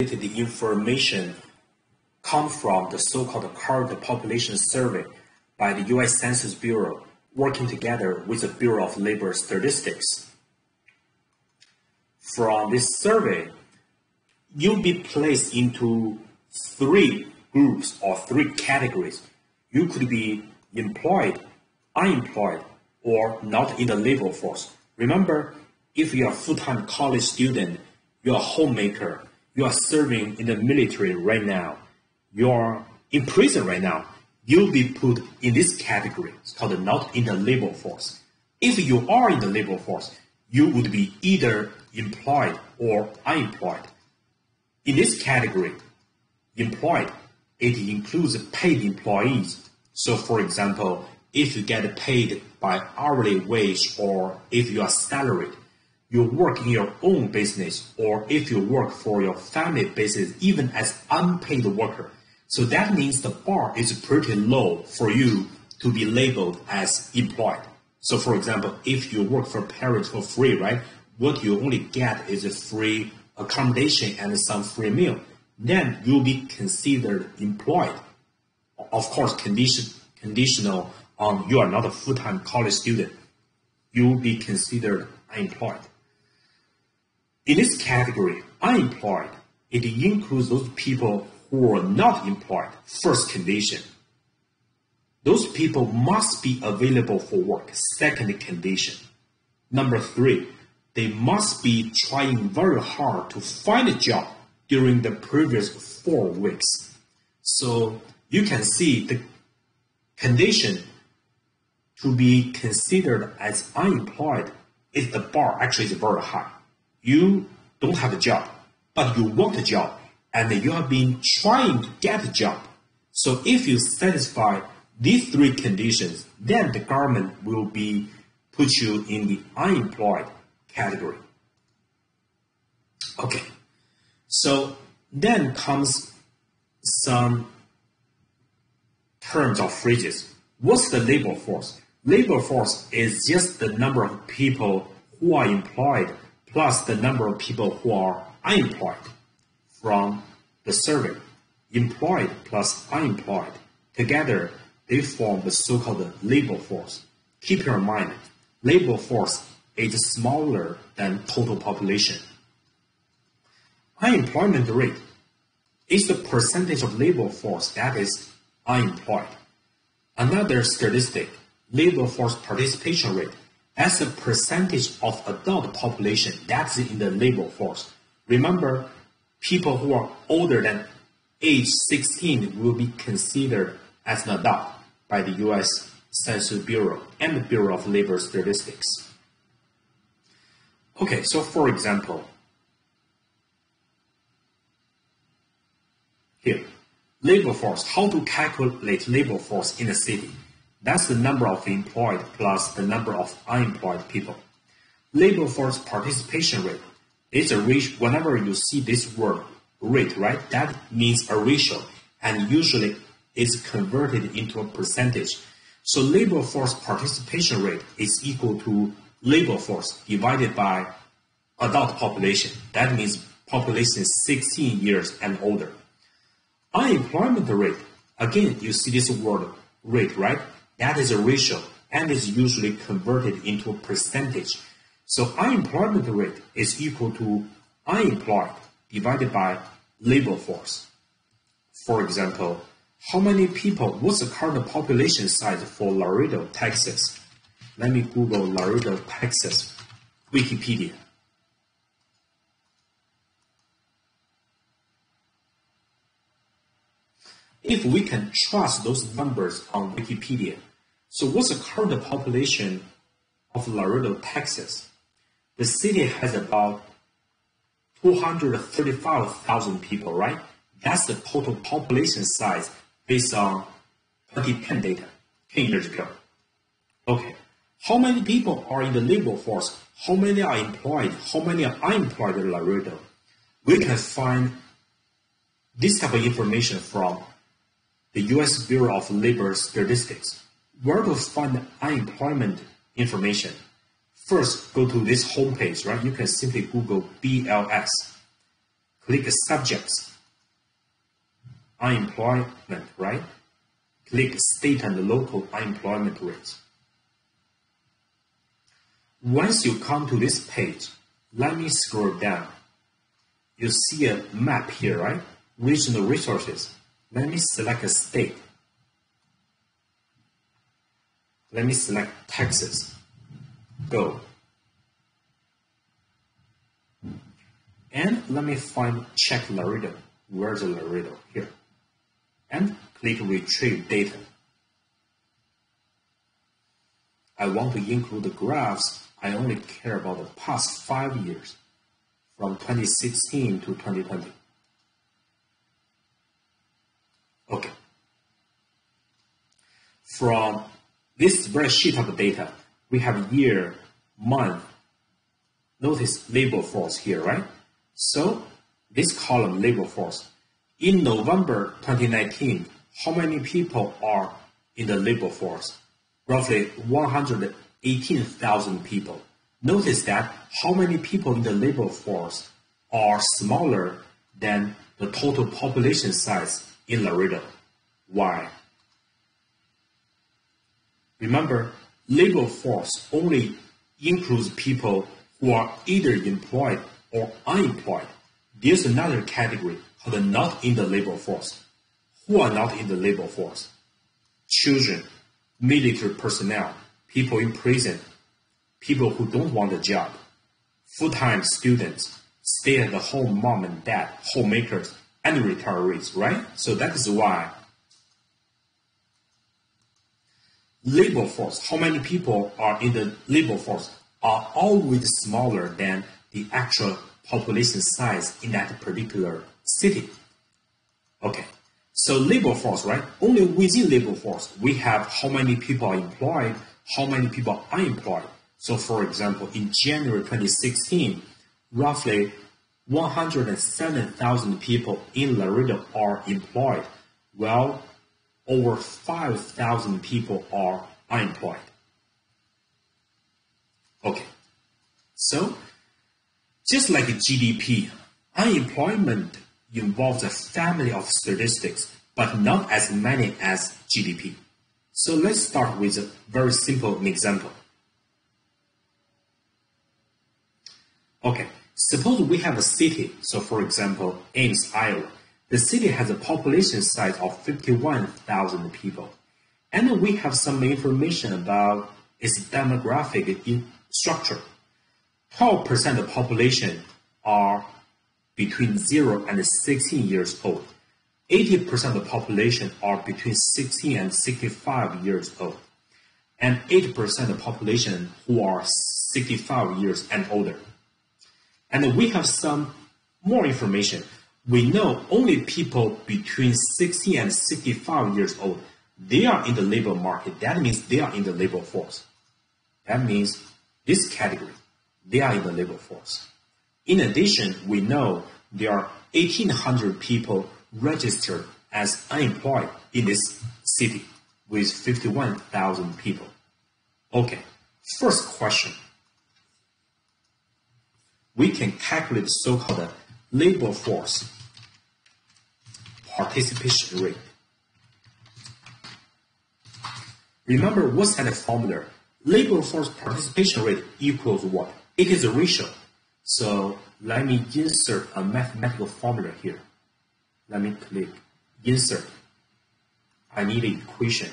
The information comes from the so-called current population survey by the U.S. Census Bureau, working together with the Bureau of Labor Statistics. From this survey, you'll be placed into three groups or three categories. You could be employed, unemployed, or not in the labor force. Remember, if you're a full-time college student, you're a homemaker, you are serving in the military right now, you're in prison right now, you'll be put in this category. It's called not in the labor force. If you are in the labor force, you would be either employed or unemployed. In this category, employed, it includes paid employees. So for example, if you get paid by hourly wage or if you are salaried, you work in your own business, or if you work for your family business, even as unpaid worker. So that means the bar is pretty low for you to be labeled as employed. So for example, if you work for parents for free, right, what you only get is a free accommodation and some free meal, then you'll be considered employed. Of course, conditional on you are not a full-time college student. You'll be considered unemployed. In this category, unemployed, it includes those people who are not employed. First condition, those people must be available for work. Second condition. Number three, they must be trying very hard to find a job during the previous 4 weeks. So you can see the condition to be considered as unemployed is the bar actually is very high. You don't have a job, but you want a job, and you have been trying to get a job. So if you satisfy these 3 conditions, then the government will put you in the unemployed category. Okay, so then comes some terms or phrases. What's the labor force? Labor force is just the number of people who are employed plus the number of people who are unemployed from the survey. Employed plus unemployed. Together, they form the so-called labor force. Keep in mind, labor force is smaller than total population. Unemployment rate is the percentage of labor force that is unemployed. Another statistic, labor force participation rate, as a percentage of adult population that's in the labor force. Remember, people who are older than age 16 will be considered as an adult by the U.S. Census Bureau and the Bureau of Labor Statistics. Okay, so for example, here, labor force, how to calculate labor force in a city. That's the number of employed plus the number of unemployed people. Labor force participation rate is a ratio. Whenever you see this word rate, right, that means a ratio, and usually is converted into a percentage. So labor force participation rate is equal to labor force divided by adult population. That means population 16 years and older. Unemployment rate, again, you see this word rate, right? That is a ratio and is usually converted into a percentage. So unemployment rate is equal to unemployed divided by labor force. For example, how many people, what's the current population size for Laredo, Texas? Let me Google Laredo, Texas, Wikipedia. If we can trust those numbers on Wikipedia, so what's the current population of Laredo, Texas? The city has about 235,000 people, right? That's the total population size based on 2010 data, 10 years ago. Okay, how many people are in the labor force? How many are employed? How many are unemployed in Laredo? We can find this type of information from the U.S. Bureau of Labor Statistics. Where to find unemployment information? First, go to this homepage, right? You can simply Google BLS. click subjects, unemployment, right? Click state and local unemployment rates. Once you come to this page, let me scroll down. You see a map here, right? Regional resources. Let me select a state. Let me select Texas. Go. And let me find check Laredo. Where's Laredo? Here. And click retrieve data. I want to include the graphs. I only care about the past 5 years, from 2016 to 2020. Okay. From this spreadsheet of data, we have year, month. Notice labor force here, right? So this column, labor force. In November 2019, how many people are in the labor force? Roughly 118,000 people. Notice that how many people in the labor force are smaller than the total population size in Laredo. Why? Remember, labor force only includes people who are either employed or unemployed. There's another category called not in the labor force. Who are not in the labor force? Children, military personnel, people in prison, people who don't want a job, full-time students, stay-at-home mom and dad, homemakers, and retirees, right? So that is why labor force, how many people are in the labor force, are always smaller than the actual population size in that particular city. Okay, so labor force, right? Only within labor force, we have how many people are employed, how many people are unemployed. So for example, in January 2016, roughly 107,000 people in Laredo are employed, while over 5,000 people are unemployed. Okay, so just like GDP, unemployment involves a family of statistics, but not as many as GDP. So let's start with a very simple example. Okay, suppose we have a city. So for example, Ames, Iowa. The city has a population size of 51,000 people. And we have some information about its demographic structure. 12% of the population are between 0 and 16 years old. 80% of the population are between 16 and 65 years old. And 8% of the population who are 65 years and older. And we have some more information. We know only people between 60 and 65 years old, they are in the labor market. That means they are in the labor force. That means this category, they are in the labor force. In addition, we know there are 1,800 people registered as unemployed in this city with 51,000 people. Okay, first question. We can calculate the so-called labor force participation rate. Remember, what's that formula? Labor force participation rate equals what? It is a ratio. So let me insert a mathematical formula here. Let me click insert. I need an equation.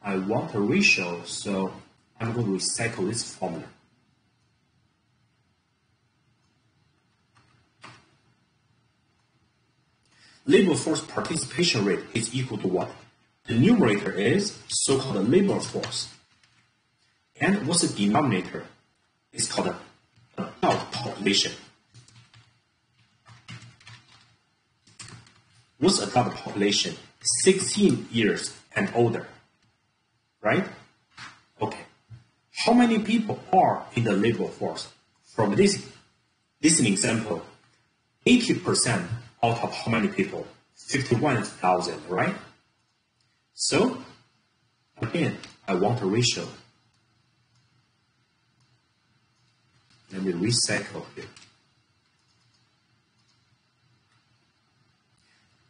I want a ratio, so I'm going to recycle this formula. Labor force participation rate is equal to what? The numerator is so-called labor force. And what's the denominator? It's called adult population. What's adult population? 16 years and older. Right? Okay. How many people are in the labor force? From this is an example. 80% out of how many people? 51,000, right? So, again, I want a ratio. Let me recycle here.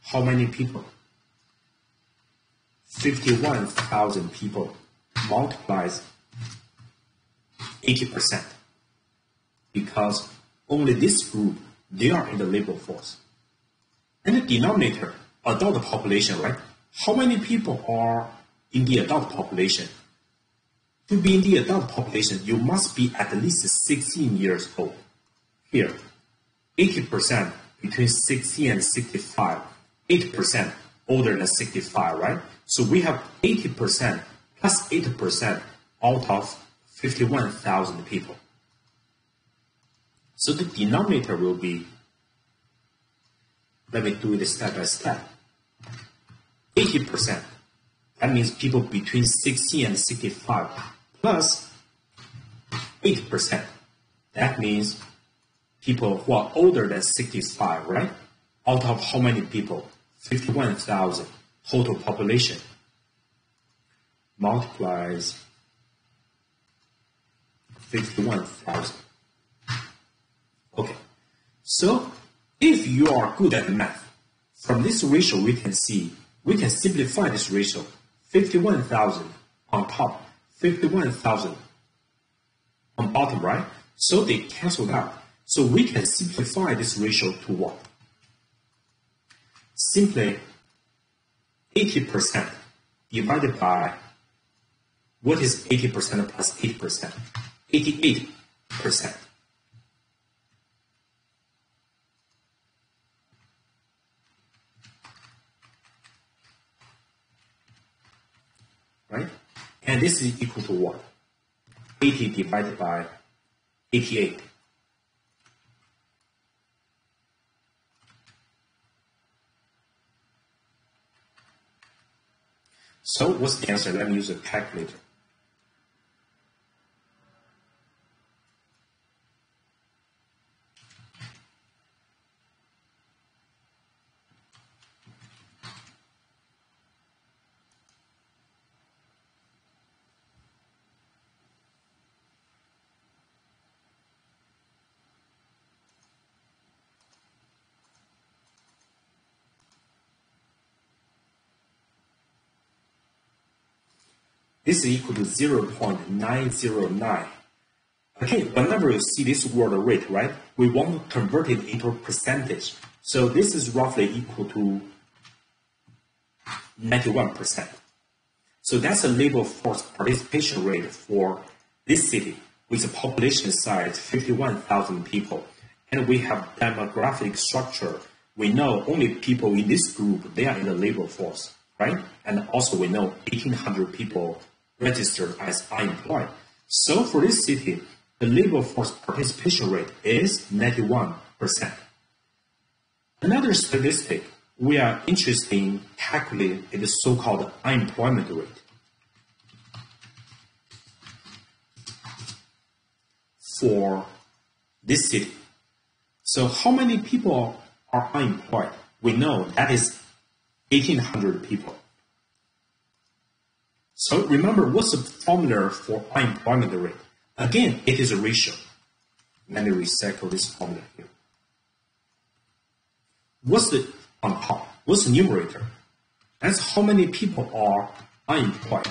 How many people? 51,000 people multiplies 80%. Because only this group, they are in the labor force. And the denominator, adult population, right? How many people are in the adult population? To be in the adult population, you must be at least 16 years old. Here, 80% between 60 and 65, 8% older than 65, right? So we have 80% plus 8% out of 51,000 people. So the denominator will be, let me do it step by step. 80%, that means people between 60 and 65, plus 8%, that means people who are older than 65, right? Out of how many people? 51,000 total population. Multiplies 51,000. Okay, so if you are good at math, from this ratio we can see, we can simplify this ratio. 51,000 on top, 51,000 on bottom, right? So they cancel out. So we can simplify this ratio to what? Simply 80% divided by, what is 80% plus 8%? 88%. Right? And this is equal to what? 80 divided by 88. So what's the answer? Let me use a calculator. This is equal to 0.909. Okay, whenever you see this word rate, right, we want to convert it into a percentage. So this is roughly equal to 91%. So that's a labor force participation rate for this city with a population size 51,000 people. And we have demographic structure. We know only people in this group, they are in the labor force, right? And also we know 1,800 people registered as unemployed. So for this city, the labor force participation rate is 91%. Another statistic we are interested in calculating is the so-called unemployment rate. For this city. So how many people are unemployed? We know that is 1,800 people. So remember, what's the formula for unemployment rate? Again, it is a ratio. Let me recycle this formula here. What's the on top? What's the numerator? That's how many people are unemployed.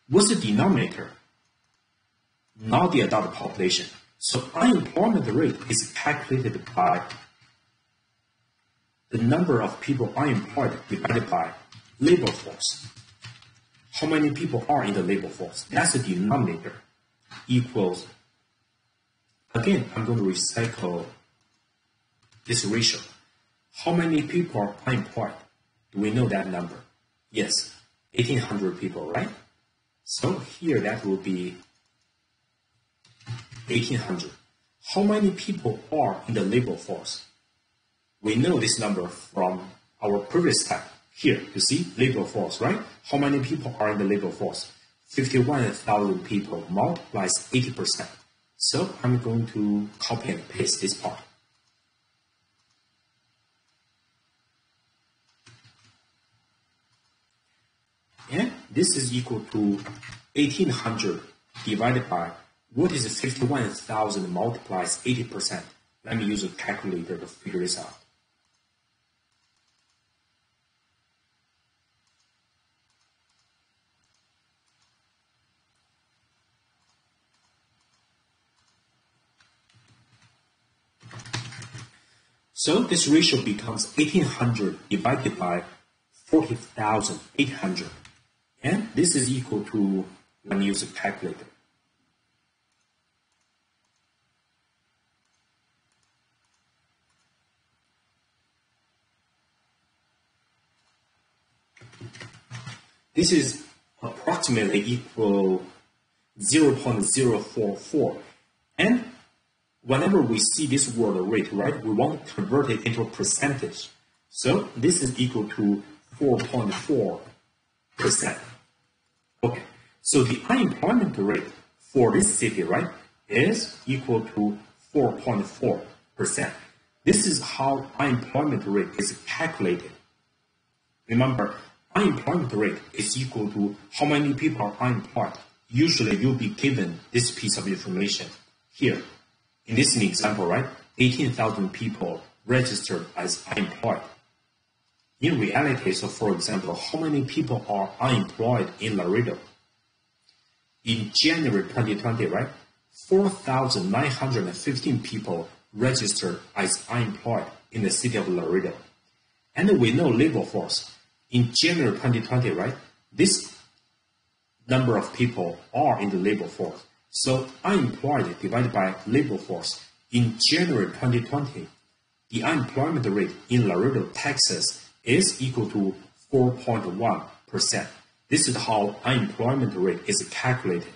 What's the denominator? Not the adult population. So unemployment rate is calculated by the number of people unemployed divided by labor force. How many people are in the labor force? That's the denominator. Equals, again, I'm going to recycle this ratio. How many people are unemployed? Do we know that number? Yes, 1,800 people, right? So here that will be 1,800. How many people are in the labor force? We know this number from our previous step. Here, you see, labor force, right? How many people are in the labor force? 51,000 people multiplies 80%. So I'm going to copy and paste this part. And this is equal to 1800 divided by what is 51,000 multiplies 80%. Let me use a calculator to figure this out. So this ratio becomes 1800 divided by 40,800. And this is equal to, let me use a calculator. This is approximately equal 0.044. And whenever we see this word rate, right, we want to convert it into a percentage. So this is equal to 4.4%. Okay, so the unemployment rate for this city, right, is equal to 4.4%. This is how unemployment rate is calculated. Remember, unemployment rate is equal to how many people are unemployed. Usually you'll be given this piece of information here. In this example, right, 18,000 people registered as unemployed. In reality, so for example, how many people are unemployed in Laredo? In January 2020, right, 4,915 people registered as unemployed in the city of Laredo. And we know labor force. In January 2020, right, this number of people are in the labor force. So unemployed divided by labor force. In January 2020, the unemployment rate in Laredo, Texas is equal to 4.1%. This is how unemployment rate is calculated.